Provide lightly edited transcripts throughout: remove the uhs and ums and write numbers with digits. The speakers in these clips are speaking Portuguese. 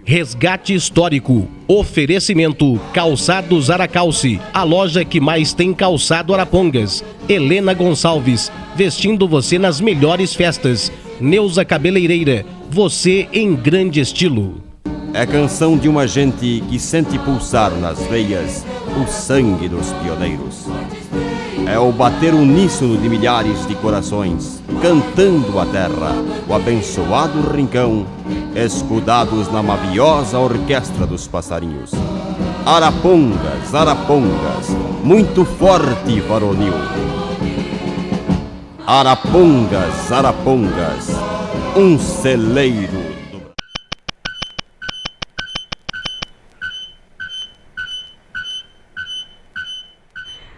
Resgate histórico. Oferecimento Calçados Aracalce, a loja que mais tem calçado Arapongas. Helena Gonçalves, vestindo você nas melhores festas. Neuza Cabeleireira, você em grande estilo. É a canção de uma gente que sente pulsar nas veias o sangue dos pioneiros. É o bater uníssono de milhares de corações, cantando a terra, o abençoado rincão, escudados na maviosa orquestra dos passarinhos. Arapongas, Arapongas, muito forte e varonil. Arapongas, Arapongas, um celeiro.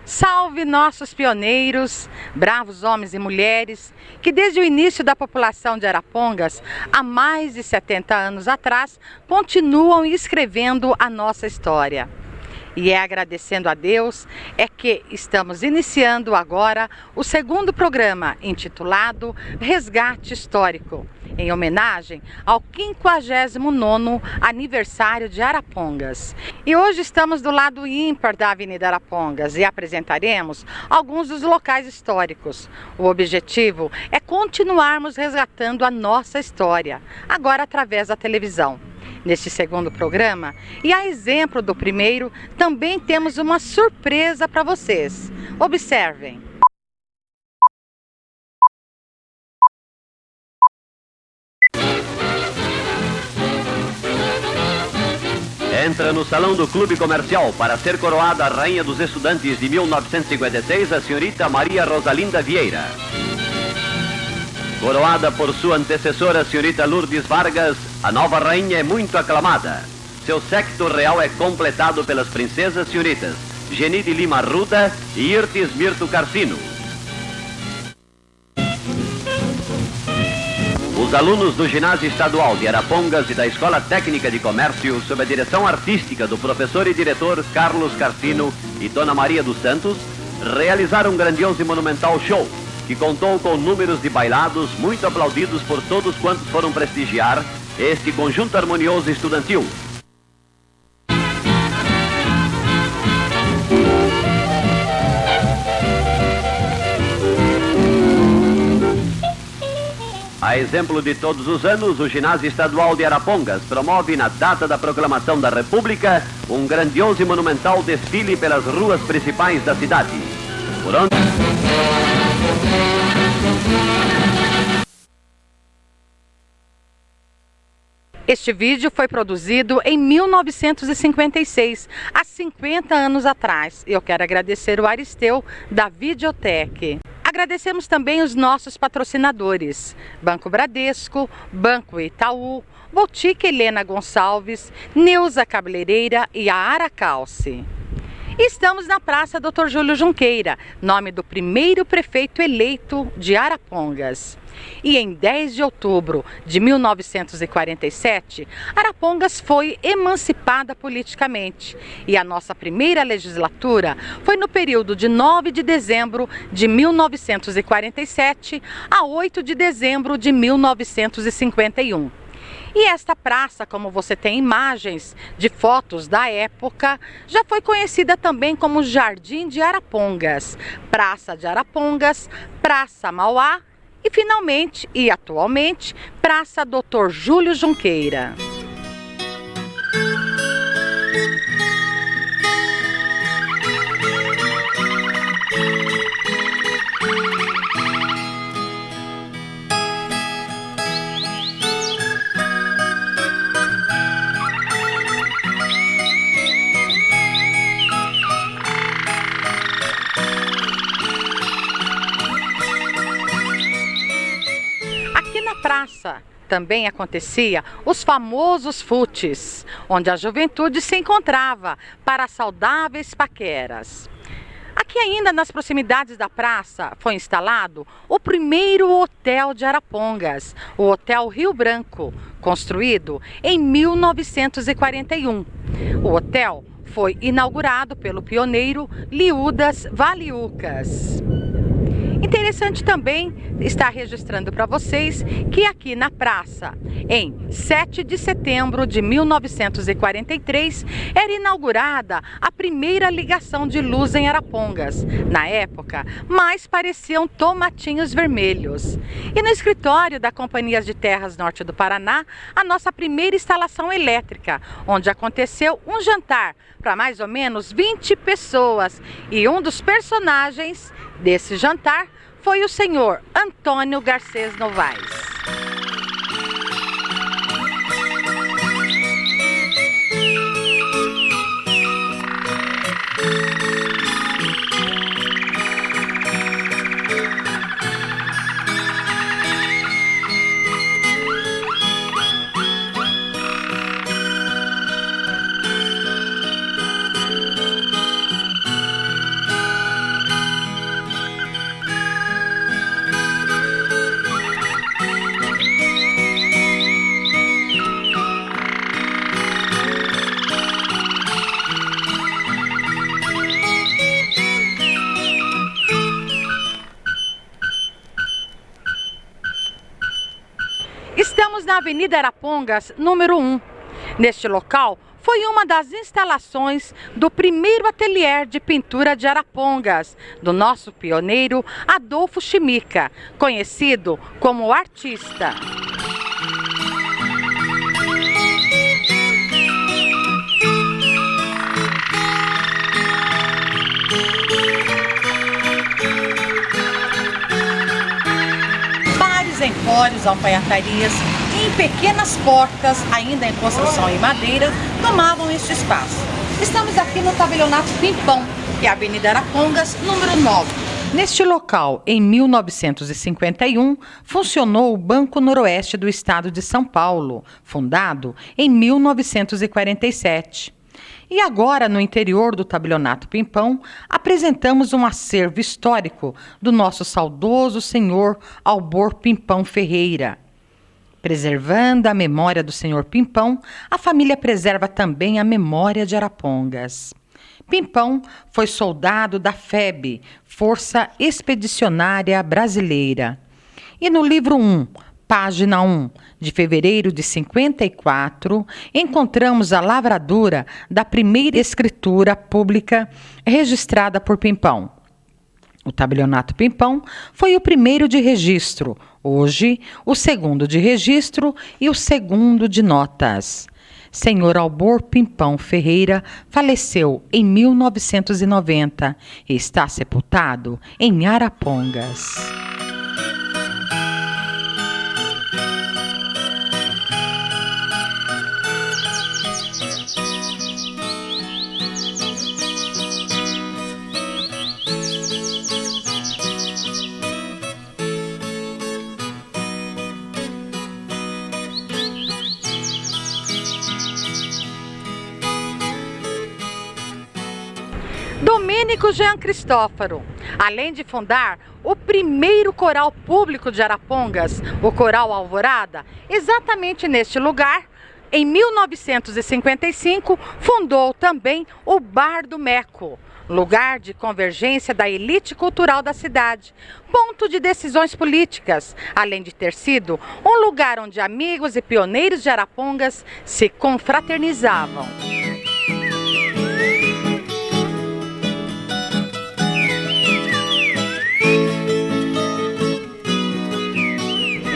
Salve nossos pioneiros, bravos homens e mulheres, que desde o início da população de Arapongas, há mais de 70 anos atrás, continuam escrevendo a nossa história. E é agradecendo a Deus que estamos iniciando agora o segundo programa, intitulado Resgate Histórico, em homenagem ao 59º aniversário de Arapongas. E hoje estamos do lado ímpar da Avenida Arapongas e apresentaremos alguns dos locais históricos. O objetivo é continuarmos resgatando a nossa história, agora através da televisão. Neste segundo programa, e a exemplo do primeiro, também temos uma surpresa para vocês. Observem! Entra no salão do Clube Comercial para ser coroada a Rainha dos Estudantes de 1956, a senhorita Maria Rosalinda Vieira. Coroada por sua antecessora, a senhorita Lourdes Vargas, a nova rainha é muito aclamada. Seu séquito real é completado pelas princesas senhoritas Geni de Lima Arruda e Irtis Mirto Carcino. Os alunos do Ginásio Estadual de Arapongas e da Escola Técnica de Comércio, sob a direção artística do professor e diretor Carlos Carcino e Dona Maria dos Santos, realizaram um grandioso e monumental show, que contou com números de bailados muito aplaudidos por todos quantos foram prestigiar este conjunto harmonioso estudantil. A exemplo de todos os anos, o Ginásio Estadual de Arapongas promove, na data da proclamação da República, um grandioso e monumental desfile pelas ruas principais da cidade. Por onde... Este vídeo foi produzido em 1956, há 50 anos atrás. Eu quero agradecer o Aristeu da Videotec. Agradecemos também os nossos patrocinadores: Banco Bradesco, Banco Itaú, Boutique Helena Gonçalves, Neuza Cabeleireira e a Aracalce. Estamos na Praça Dr. Júlio Junqueira, nome do primeiro prefeito eleito de Arapongas. E em 10 de outubro de 1947, Arapongas foi emancipada politicamente. E a nossa primeira legislatura foi no período de 9 de dezembro de 1947 a 8 de dezembro de 1951. E esta praça, como você tem imagens de fotos da época, já foi conhecida também como Jardim de Arapongas, Praça de Arapongas, Praça Mauá e finalmente e atualmente Praça Dr. Júlio Junqueira. Praça também acontecia os famosos futes, onde a juventude se encontrava para saudáveis paqueras. Aqui ainda nas proximidades da praça foi instalado o primeiro hotel de Arapongas, o Hotel Rio Branco, construído em 1941. O hotel foi inaugurado pelo pioneiro Liudas Valiucas. Interessante também estar registrando para vocês que aqui na praça, em 7 de setembro de 1943, era inaugurada a primeira ligação de luz em Arapongas. Na época, mais pareciam tomatinhos vermelhos. E no escritório da Companhia de Terras Norte do Paraná, a nossa primeira instalação elétrica, onde aconteceu um jantar para mais ou menos 20 pessoas. E um dos personagens desse jantar foi o senhor Antônio Garcês Novaes. Estamos na Avenida Arapongas, número 1. Neste local foi uma das instalações do primeiro ateliê de pintura de Arapongas, do nosso pioneiro Adolfo Chimica, conhecido como artista. Empórios, alfaiatarias e em pequenas portas, ainda em construção em madeira, tomavam este espaço. Estamos aqui no Tabelionato Pimpão, que é a Avenida Arapongas, número 9. Neste local, em 1951, funcionou o Banco Noroeste do Estado de São Paulo, fundado em 1947. E agora, no interior do Tabelionato Pimpão, apresentamos um acervo histórico do nosso saudoso senhor Albor Pimpão Ferreira. Preservando a memória do senhor Pimpão, a família preserva também a memória de Arapongas. Pimpão foi soldado da FEB, Força Expedicionária Brasileira. E no livro 1, página 1, de fevereiro de 54, encontramos a lavradura da primeira escritura pública registrada por Pimpão. O Tabelionato Pimpão foi o primeiro de registro, hoje o segundo de registro e o segundo de notas. Senhor Albor Pimpão Ferreira faleceu em 1990 e está sepultado em Arapongas. Domênico Jean Cristófaro, além de fundar o primeiro coral público de Arapongas, o Coral Alvorada, exatamente neste lugar, em 1955, fundou também o Bar do Meco, lugar de convergência da elite cultural da cidade, ponto de decisões políticas, além de ter sido um lugar onde amigos e pioneiros de Arapongas se confraternizavam.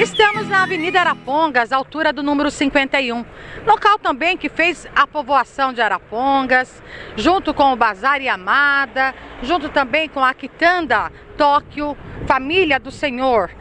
Estamos na Avenida Arapongas, altura do número 51, local também que fez a povoação de Arapongas, junto com o Bazar Yamada, junto também com a Kitanda Tóquio, família do senhor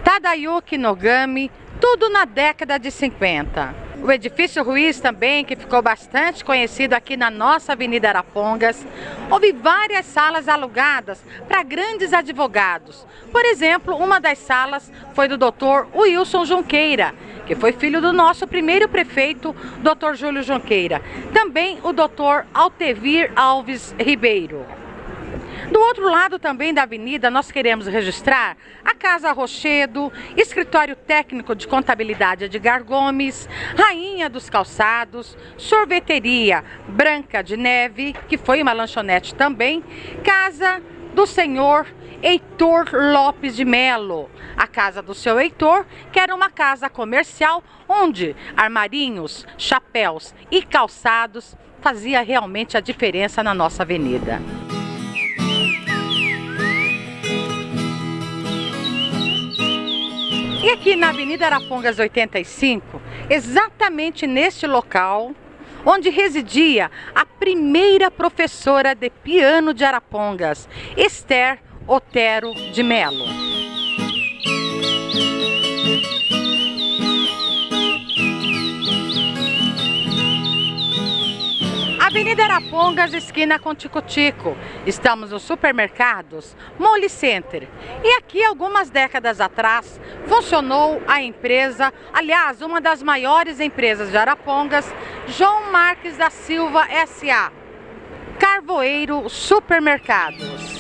Tadayuki Nogami, tudo na década de 50. O edifício Ruiz também, que ficou bastante conhecido aqui na nossa Avenida Arapongas. Houve várias salas alugadas para grandes advogados. Por exemplo, uma das salas foi do Dr. Wilson Junqueira, que foi filho do nosso primeiro prefeito, Dr. Júlio Junqueira. Também o Dr. Altevir Alves Ribeiro. Do outro lado também da avenida, nós queremos registrar a Casa Rochedo, Escritório Técnico de Contabilidade Edgar Gomes, Rainha dos Calçados, Sorveteria Branca de Neve, que foi uma lanchonete também, Casa do Senhor Heitor Lopes de Melo. A casa do seu Heitor, que era uma casa comercial onde armarinhos, chapéus e calçados fazia realmente a diferença na nossa avenida. E aqui na Avenida Arapongas 85, exatamente neste local, onde residia a primeira professora de piano de Arapongas, Esther Otero de Melo. Avenida Arapongas, esquina com Tico-Tico. Estamos nos supermercados Mole Center. E aqui, algumas décadas atrás, funcionou a empresa, aliás, uma das maiores empresas de Arapongas, João Marques da Silva S.A. Carvoeiro Supermercados.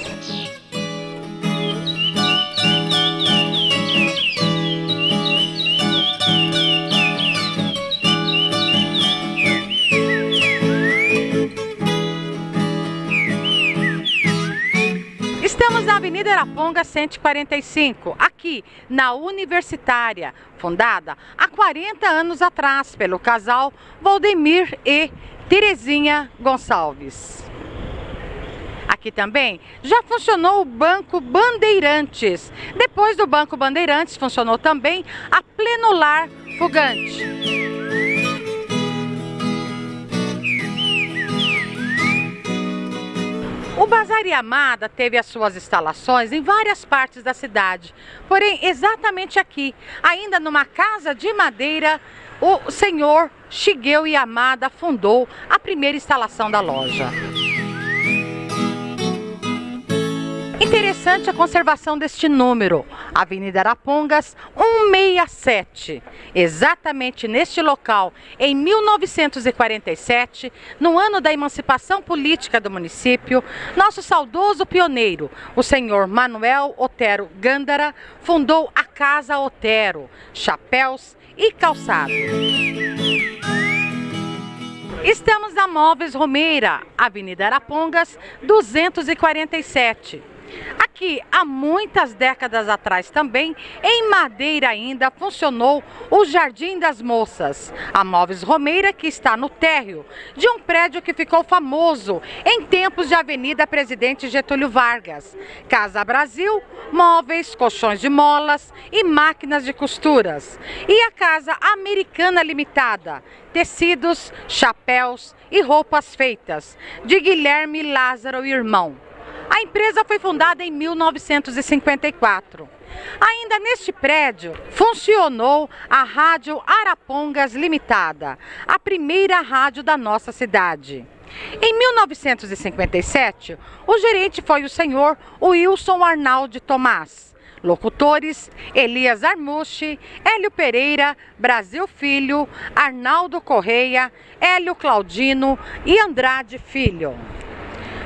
Estamos na Avenida Arapongas 145, aqui na Universitária, fundada há 40 anos atrás pelo casal Valdemir e Terezinha Gonçalves. Aqui também já funcionou o Banco Bandeirantes. Depois do Banco Bandeirantes, funcionou também a Plenolar Fugante. O Bazar Yamada teve as suas instalações em várias partes da cidade, porém exatamente aqui, ainda numa casa de madeira, o senhor Shigeo Yamada fundou a primeira instalação da loja. Interessante a conservação deste número, Avenida Arapongas 167. Exatamente neste local, em 1947, no ano da emancipação política do município, nosso saudoso pioneiro, o senhor Manuel Otero Gândara, fundou a Casa Otero, chapéus e calçados. Estamos na Móveis Romeira, Avenida Arapongas 247. Aqui, há muitas décadas atrás também, em madeira ainda, funcionou o Jardim das Moças, a Móveis Romeira, que está no térreo de um prédio que ficou famoso em tempos de Avenida Presidente Getúlio Vargas. Casa Brasil, móveis, colchões de molas e máquinas de costuras. E a Casa Americana Limitada, tecidos, chapéus e roupas feitas, de Guilherme Lázaro Irmão. A empresa foi fundada em 1954. Ainda neste prédio, funcionou a Rádio Arapongas Limitada, a primeira rádio da nossa cidade. Em 1957, o gerente foi o senhor Wilson Arnaldo Tomás. Locutores: Elias Armucci, Hélio Pereira, Brasil Filho, Arnaldo Correia, Hélio Claudino e Andrade Filho.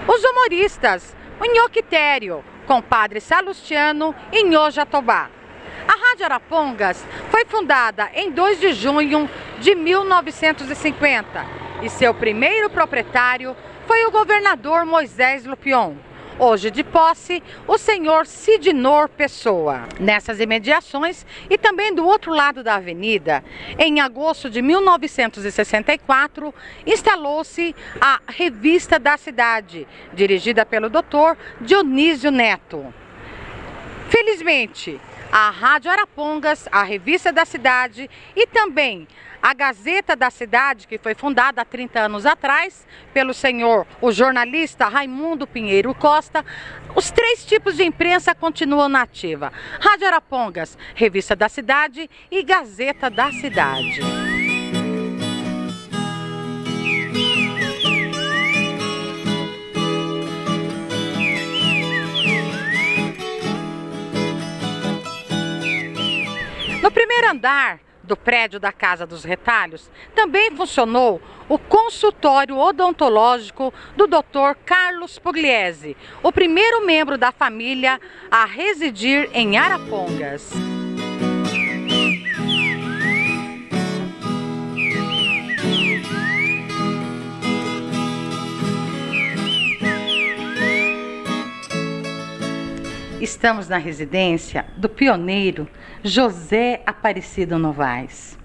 Os humoristas: o Nhoquitério, compadre Salustiano e Nhô Jatobá. A Rádio Arapongas foi fundada em 2 de junho de 1950 e seu primeiro proprietário foi o governador Moisés Lupion. Hoje de posse, o senhor Sidnor Pessoa. Nessas imediações e também do outro lado da avenida, em agosto de 1964, instalou-se a Revista da Cidade, dirigida pelo Dr. Dionísio Neto. Felizmente, a Rádio Arapongas, a Revista da Cidade e também a Gazeta da Cidade, que foi fundada há 30 anos atrás pelo senhor, o jornalista Raimundo Pinheiro Costa, os 3 tipos de imprensa continuam na ativa: Rádio Arapongas, Revista da Cidade e Gazeta da Cidade. No primeiro andar do prédio da Casa dos Retalhos, também funcionou o consultório odontológico do Dr. Carlos Pugliese, o primeiro membro da família a residir em Arapongas. Estamos na residência do pioneiro José Aparecido Novaes.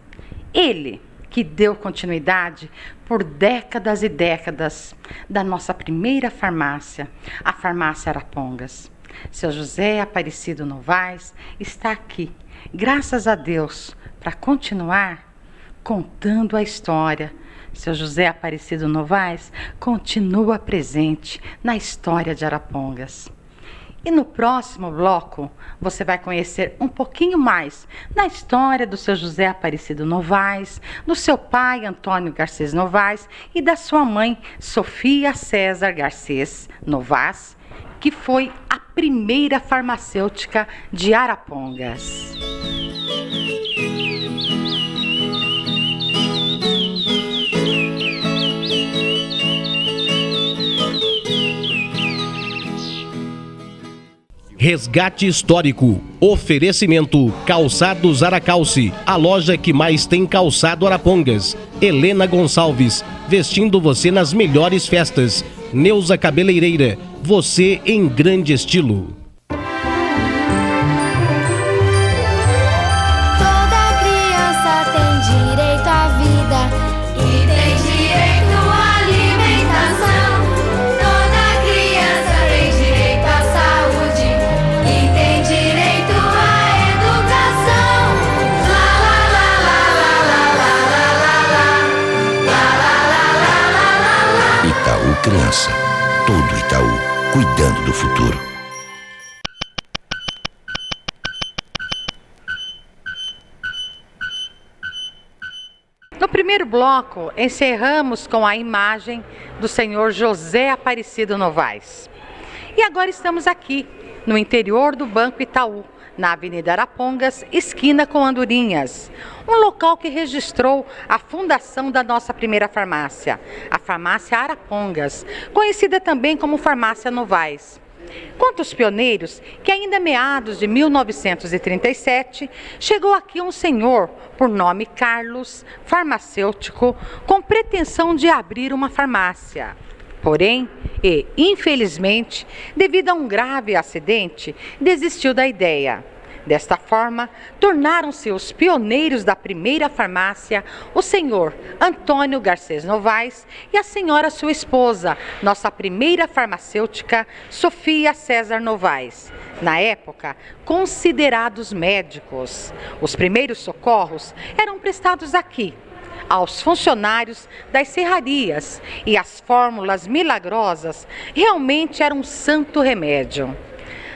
Ele que deu continuidade por décadas e décadas da nossa primeira farmácia, a Farmácia Arapongas. Seu José Aparecido Novaes está aqui, graças a Deus, para continuar contando a história. Seu José Aparecido Novaes continua presente na história de Arapongas. E no próximo bloco, você vai conhecer um pouquinho mais da história do seu José Aparecido Novaes, do seu pai Antônio Garcês Novaes e da sua mãe Sofia César Garcês Novaes, que foi a primeira farmacêutica de Arapongas. Resgate histórico. Oferecimento Calçados Aracalce, a loja que mais tem calçado Arapongas. Helena Gonçalves, vestindo você nas melhores festas. Neuza Cabeleireira, você em grande estilo. Toda criança tem direito à vida e tem direito à alimentação. Toda criança tem direito à saúde e tem direito à educação. Lá lá lá lá lá lá lá lá lá lá. Itaú Criança. Todo Itaú, cuidando do futuro. No primeiro bloco, encerramos com a imagem do senhor José Aparecido Novaes. E agora estamos aqui, no interior do Banco Itaú, na Avenida Arapongas, esquina com Andorinhas. Um local que registrou a fundação da nossa primeira farmácia, a Farmácia Arapongas, conhecida também como Farmácia Novaes. Conta os pioneiros que ainda meados de 1937, chegou aqui um senhor, por nome Carlos, farmacêutico, com pretensão de abrir uma farmácia. Porém, infelizmente, devido a um grave acidente, desistiu da ideia. Desta forma, tornaram-se os pioneiros da primeira farmácia o senhor Antônio Garcês Novaes e a senhora sua esposa, nossa primeira farmacêutica, Sofia César Novaes. Na época, considerados médicos. Os primeiros socorros eram prestados aqui, aos funcionários das serrarias, e as fórmulas milagrosas realmente eram um santo remédio.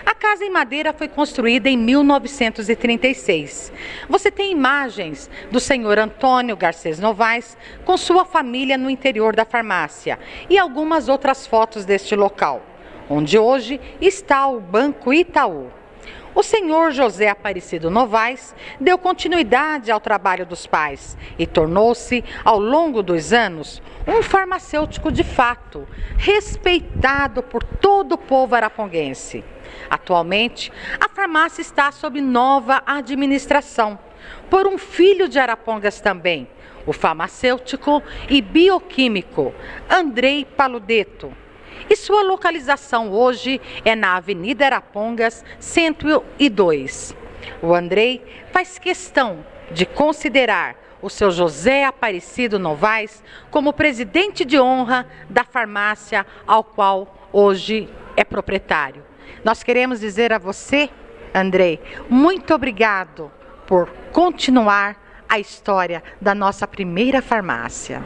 A casa em madeira foi construída em 1936. Você tem imagens do senhor Antônio Garcês Novaes com sua família no interior da farmácia e algumas outras fotos deste local, onde hoje está o Banco Itaú. O senhor José Aparecido Novaes deu continuidade ao trabalho dos pais e tornou-se, ao longo dos anos, um farmacêutico de fato, respeitado por todo o povo araponguense. Atualmente, a farmácia está sob nova administração, por um filho de Arapongas também, o farmacêutico e bioquímico Andrei Paludetto. E sua localização hoje é na Avenida Arapongas, 102. O Andrei faz questão de considerar o seu José Aparecido Novaes como presidente de honra da farmácia ao qual hoje é proprietário. Nós queremos dizer a você, Andrei, muito obrigado por continuar a história da nossa primeira farmácia.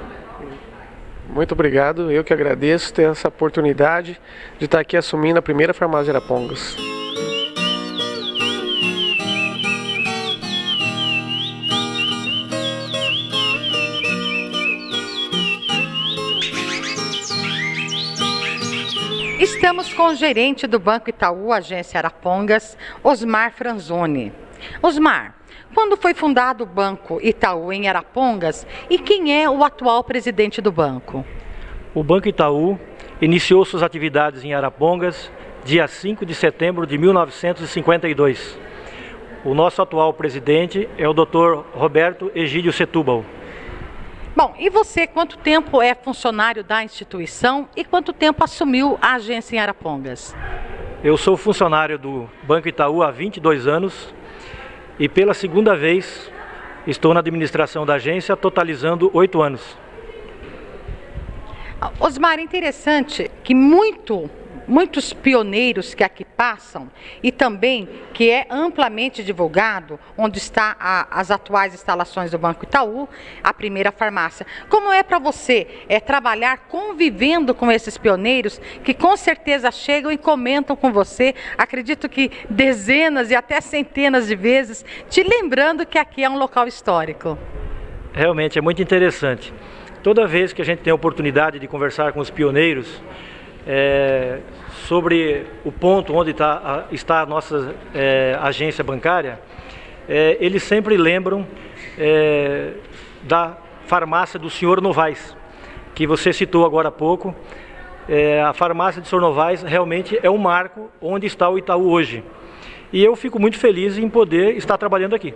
Muito obrigado, eu que agradeço ter essa oportunidade de estar aqui assumindo a primeira farmácia de Arapongas. Estamos com o gerente do Banco Itaú, agência Arapongas, Osmar Franzoni. Osmar, quando foi fundado o Banco Itaú em Arapongas e quem é o atual presidente do banco? O Banco Itaú iniciou suas atividades em Arapongas dia 5 de setembro de 1952. O nosso atual presidente é o Dr. Roberto Egídio Setúbal. Bom, e você, quanto tempo é funcionário da instituição e quanto tempo assumiu a agência em Arapongas? Eu sou funcionário do Banco Itaú há 22 anos e pela segunda vez estou na administração da agência, totalizando 8 anos. Osmar, é interessante que muitos pioneiros que aqui passam e também que é amplamente divulgado onde está as atuais instalações do Banco Itaú, a primeira farmácia. Como é para você trabalhar convivendo com esses pioneiros que com certeza chegam e comentam com você, acredito que dezenas e até centenas de vezes, te lembrando que aqui é um local histórico? Realmente é muito interessante. Toda vez que a gente tem a oportunidade de conversar com os pioneiros, sobre o ponto onde está a nossa agência bancária, eles sempre lembram da farmácia do Sr. Novaes, que você citou agora há pouco. A farmácia do Sr. Novaes realmente é um marco onde está o Itaú hoje. E eu fico muito feliz em poder estar trabalhando aqui.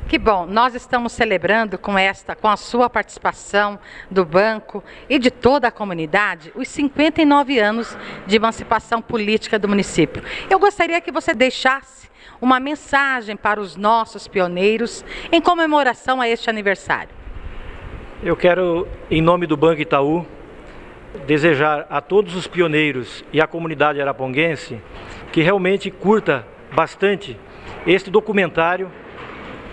Que bom, nós estamos celebrando com a sua participação do banco e de toda a comunidade, os 59 anos de emancipação política do município. Eu gostaria que você deixasse uma mensagem para os nossos pioneiros em comemoração a este aniversário. Eu quero, em nome do Banco Itaú, desejar a todos os pioneiros e à comunidade araponguense que realmente curta bastante este documentário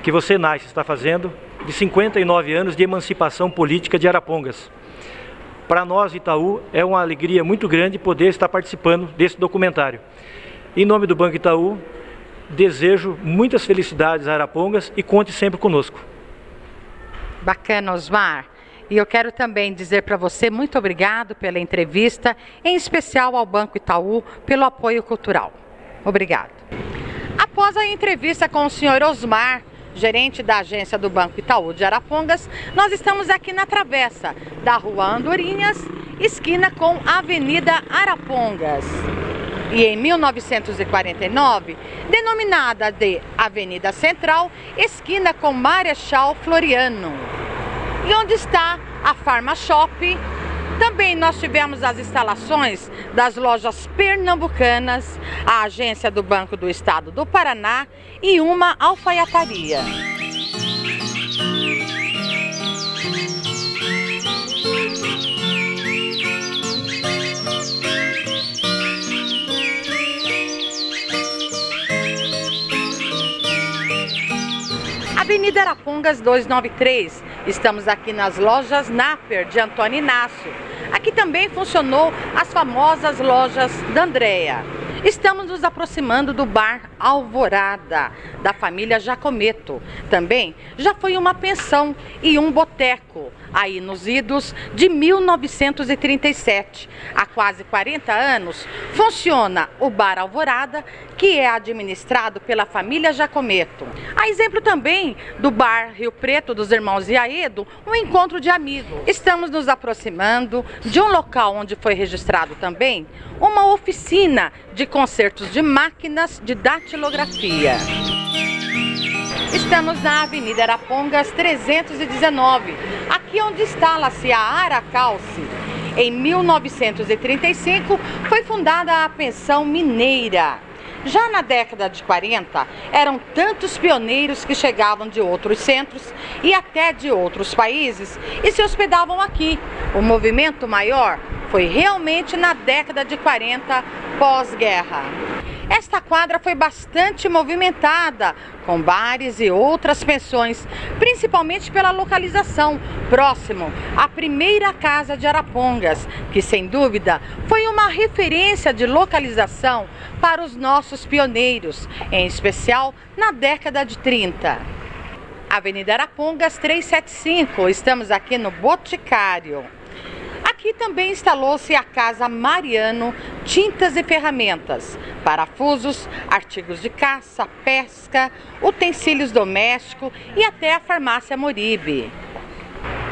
que você, Nice, está fazendo, de 59 anos de emancipação política de Arapongas. Para nós, Itaú, é uma alegria muito grande poder estar participando desse documentário. Em nome do Banco Itaú, desejo muitas felicidades a Arapongas e conte sempre conosco. Bacana, Osmar. E eu quero também dizer para você muito obrigado pela entrevista, em especial ao Banco Itaú pelo apoio cultural. Obrigado. Após a entrevista com o senhor Osmar, gerente da agência do Banco Itaú de Arapongas, nós estamos aqui na travessa da Rua Andorinhas, esquina com a Avenida Arapongas. E em 1949, denominada de Avenida Central, esquina com Marechal Floriano. E onde está a Farma Shop. Também nós tivemos as instalações das lojas pernambucanas, a agência do Banco do Estado do Paraná e uma alfaiataria. Avenida Arapongas 293, estamos aqui nas lojas Naper de Antônio Inácio. Aqui também funcionou as famosas lojas da Andréa. Estamos nos aproximando do bar Alvorada, da família Jacometto. Também já foi uma pensão e um boteco, aí nos idos de 1937. Há quase 40 anos, funciona o bar Alvorada, que é administrado pela família Jacometto. A exemplo também do bar Rio Preto dos irmãos Iaedo, um encontro de amigos. Estamos nos aproximando de um local onde foi registrado também uma oficina de consertos de máquinas de datilografia. Estamos na Avenida Arapongas 319, aqui onde instala-se a Aracalce. Em 1935 foi fundada a Pensão Mineira. Já na década de 40, eram tantos pioneiros que chegavam de outros centros e até de outros países e se hospedavam aqui. O movimento maior foi realmente na década de 40, pós-guerra. Esta quadra foi bastante movimentada, com bares e outras pensões, principalmente pela localização, próximo à primeira casa de Arapongas, que sem dúvida foi uma referência de localização para os nossos pioneiros, em especial na década de 30. Avenida Arapongas 375, estamos aqui no Boticário. Aqui também instalou-se a Casa Mariano, tintas e ferramentas, parafusos, artigos de caça, pesca, utensílios domésticos e até a farmácia Moribe.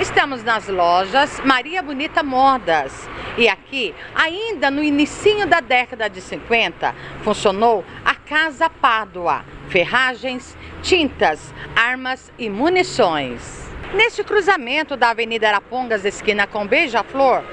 Estamos nas lojas Maria Bonita Modas e aqui, ainda no inicinho da década de 50, funcionou a Casa Pádua, ferragens, tintas, armas e munições. Neste cruzamento da Avenida Arapongas, esquina com Beija-Flor,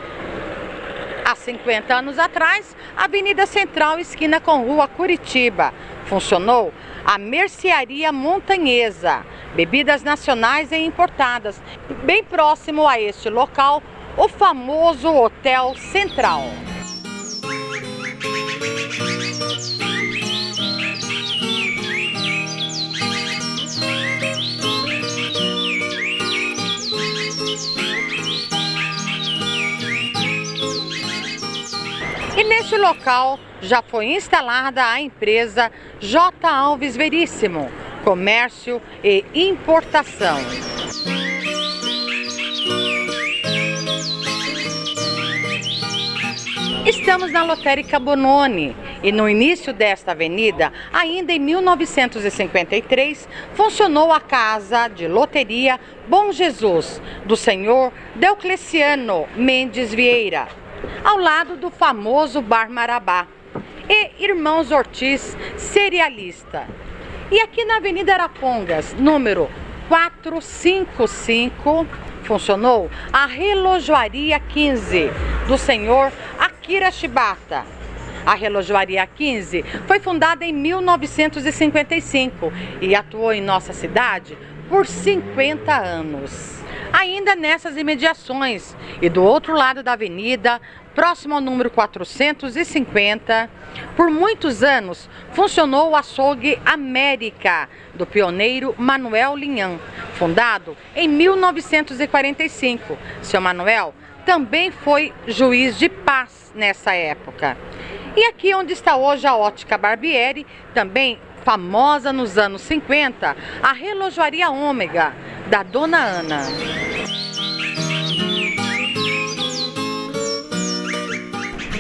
Há 50 anos atrás, Avenida Central, esquina com Rua Curitiba, funcionou a Mercearia Montanhesa, bebidas nacionais e importadas. Bem próximo a este local, o famoso Hotel Central. E neste local já foi instalada a empresa J. Alves Veríssimo, Comércio e Importação. Estamos na Lotérica Bononi e no início desta avenida, ainda em 1953, funcionou a Casa de Loteria Bom Jesus, do senhor Deocleciano Mendes Vieira, ao lado do famoso Bar Marabá, e Irmãos Ortiz, cerealista. E aqui na Avenida Arapongas, número 455, funcionou a Relojoaria 15, do senhor Akira Shibata. A Relojoaria 15 foi fundada em 1955 e atuou em nossa cidade por 50 anos. Ainda nessas imediações e do outro lado da avenida, próximo ao número 450, por muitos anos funcionou o açougue América, do pioneiro Manuel Linhan, fundado em 1945. Seu Manuel também foi juiz de paz nessa época. E aqui onde está hoje a Ótica Barbieri, também famosa nos anos 50, a Relojoaria Ômega, da Dona Ana.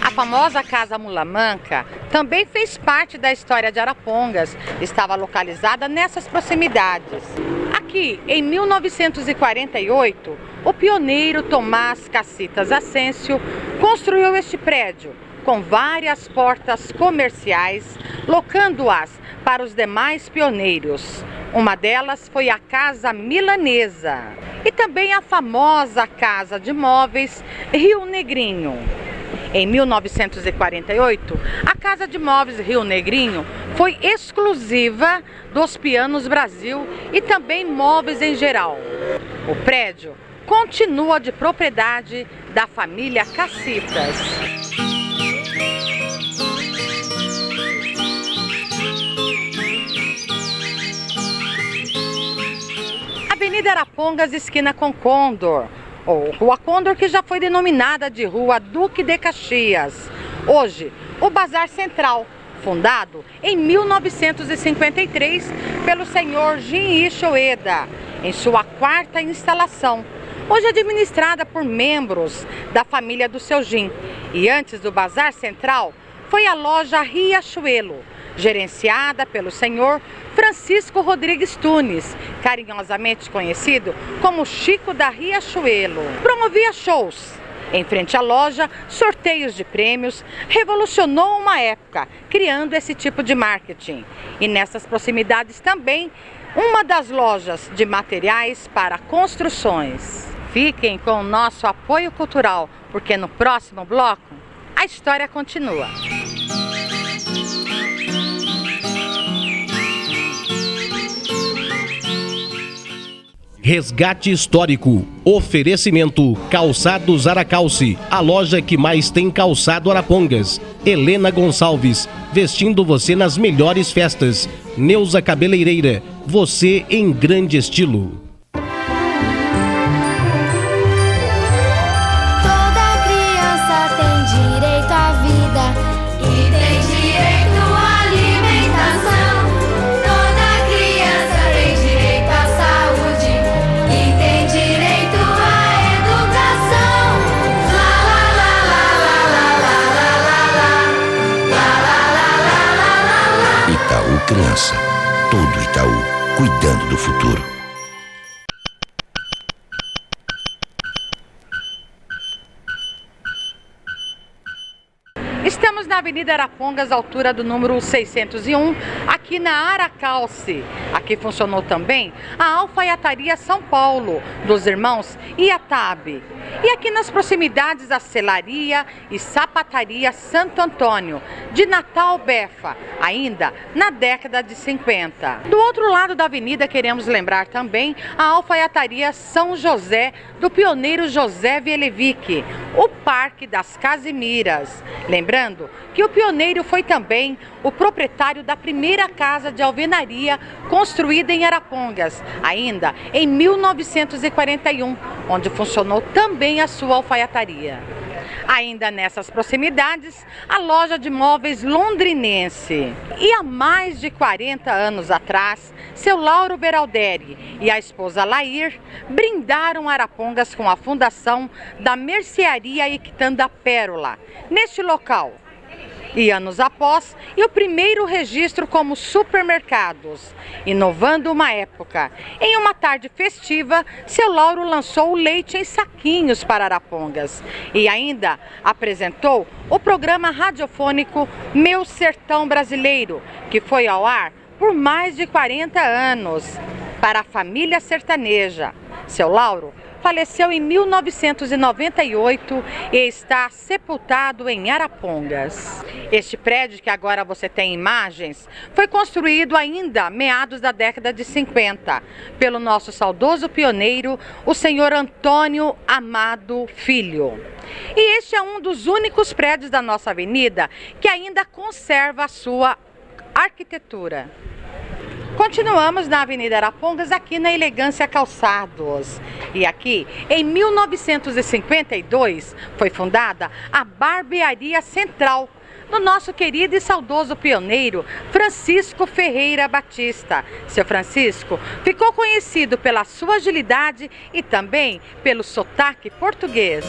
A famosa Casa Mulamanca também fez parte da história de Arapongas, estava localizada nessas proximidades. Aqui, em 1948, o pioneiro Tomás Cacitas Ascencio construiu este prédio, com várias portas comerciais, locando-as para os demais pioneiros. Uma delas foi a Casa Milanesa e também a famosa Casa de Móveis Rio Negrinho. Em 1948, a Casa de Móveis Rio Negrinho foi exclusiva dos Pianos Brasil e também móveis em geral. O prédio continua de propriedade da família Cacitas. Avenida Arapongas, esquina com Condor, ou Rua Condor, que já foi denominada de Rua Duque de Caxias. Hoje, o Bazar Central, fundado em 1953 pelo senhor Jin-Ichi Ueda, em sua 4ª instalação. Hoje administrada por membros da família do seu Jin. E antes do Bazar Central, foi a loja Riachuelo, gerenciada pelo senhor Francisco Rodrigues Tunes, carinhosamente conhecido como Chico da Riachuelo. Promovia shows em frente à loja, sorteios de prêmios, revolucionou uma época, criando esse tipo de marketing. E nessas proximidades também, uma das lojas de materiais para construções. Fiquem com o nosso apoio cultural, porque no próximo bloco, a história continua. Resgate histórico. Oferecimento Calçados Aracalce, a loja que mais tem calçado Arapongas. Helena Gonçalves, vestindo você nas melhores festas. Neuza Cabeleireira, você em grande estilo. Toda criança tem direito à vida e tem direito à alimentação. Toda criança tem direito à saúde e tem direito à educação. Lá lá lá lá lá lá lá lá lá. Itaú Criança. Todo Itaú, cuidando do futuro. Estamos na Avenida Arapongas, altura do número 601, aqui na Aracalce. Aqui funcionou também a Alfaiataria São Paulo, dos irmãos Iatab. E aqui nas proximidades a Selaria e Sapataria Santo Antônio, de Natal Befa, ainda na década de 50. Do outro lado da avenida queremos lembrar também a Alfaiataria São José, do pioneiro José Vielevic, o Parque das Casimiras. Lembrando que o pioneiro foi também o proprietário da primeira casa de alvenaria construída em Arapongas, ainda em 1941, onde funcionou também a sua alfaiataria. Ainda nessas proximidades, a loja de móveis londrinense. E há mais de 40 anos atrás, seu Lauro Beralderi e a esposa Lair brindaram Arapongas com a fundação da Mercearia e Quitanda Pérola, neste local. E anos após, o primeiro registro como supermercados, inovando uma época. Em uma tarde festiva, seu Lauro lançou o leite em saquinhos para Arapongas e ainda apresentou o programa radiofônico Meu Sertão Brasileiro, que foi ao ar por mais de 40 anos para a família sertaneja. Seu Lauro faleceu em 1998 e está sepultado em Arapongas. Este prédio, que agora você tem imagens, foi construído ainda meados da década de 50 pelo nosso saudoso pioneiro, o senhor Antônio Amado Filho. E este é um dos únicos prédios da nossa avenida que ainda conserva a sua arquitetura. Continuamos na Avenida Arapongas, aqui na Elegância Calçados. E aqui, em 1952, foi fundada a Barbearia Central, do nosso querido e saudoso pioneiro Francisco Ferreira Batista. Seu Francisco ficou conhecido pela sua agilidade e também pelo sotaque português.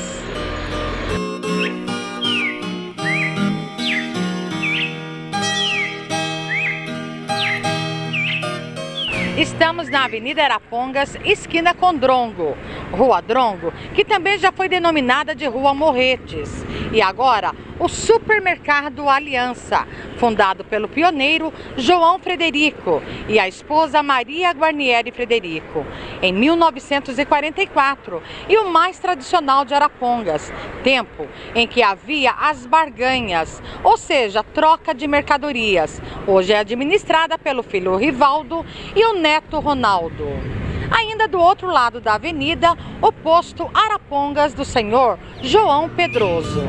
Estamos na Avenida Arapongas, esquina com Drongo, Rua Drongo, que também já foi denominada de Rua Morretes. E agora, o Supermercado Aliança, fundado pelo pioneiro João Frederico e a esposa Maria Guarnieri Frederico, em 1944, e o mais tradicional de Arapongas, tempo em que havia as barganhas, ou seja, troca de mercadorias. Hoje é administrada pelo filho Rivaldo e o neto Ronaldo. Ainda do outro lado da avenida, o posto Arapongas do senhor João Pedroso.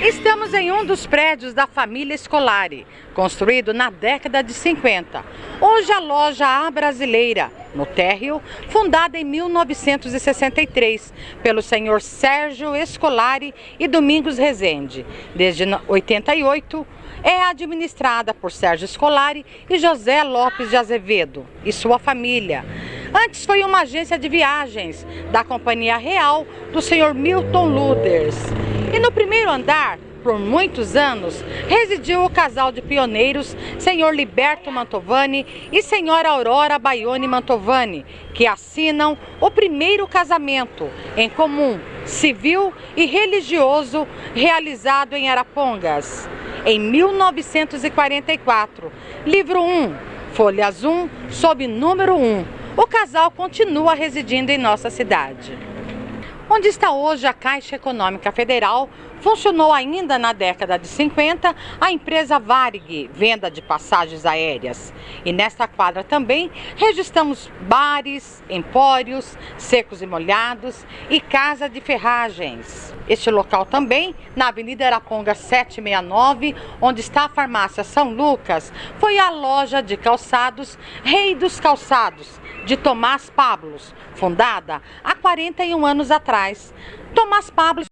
Estamos em um dos prédios da família Scolari, construído na década de 50. Hoje a loja A Brasileira, no térreo, fundada em 1963 pelo senhor Sérgio Scolari e Domingos Rezende. Desde 88, é administrada por Sérgio Scolari e José Lopes de Azevedo e sua família. Antes foi uma agência de viagens da Companhia Real do senhor Milton Luders. E no primeiro andar, por muitos anos, residiu o casal de pioneiros, senhor Liberto Mantovani e senhora Aurora Baione Mantovani, que assinam o primeiro casamento em comum, civil e religioso, realizado em Arapongas, em 1944. Livro 1, folhas 1, sob número 1. O casal continua residindo em nossa cidade. Onde está hoje a Caixa Econômica Federal, funcionou ainda na década de 50 a empresa Varig, venda de passagens aéreas. E nesta quadra também registramos bares, empórios, secos e molhados e casa de ferragens. Este local também, na Avenida Arapongas 769, onde está a farmácia São Lucas, foi a loja de calçados Rei dos Calçados, de Tomás Pablos, fundada há 41 anos atrás. Tomás Pablos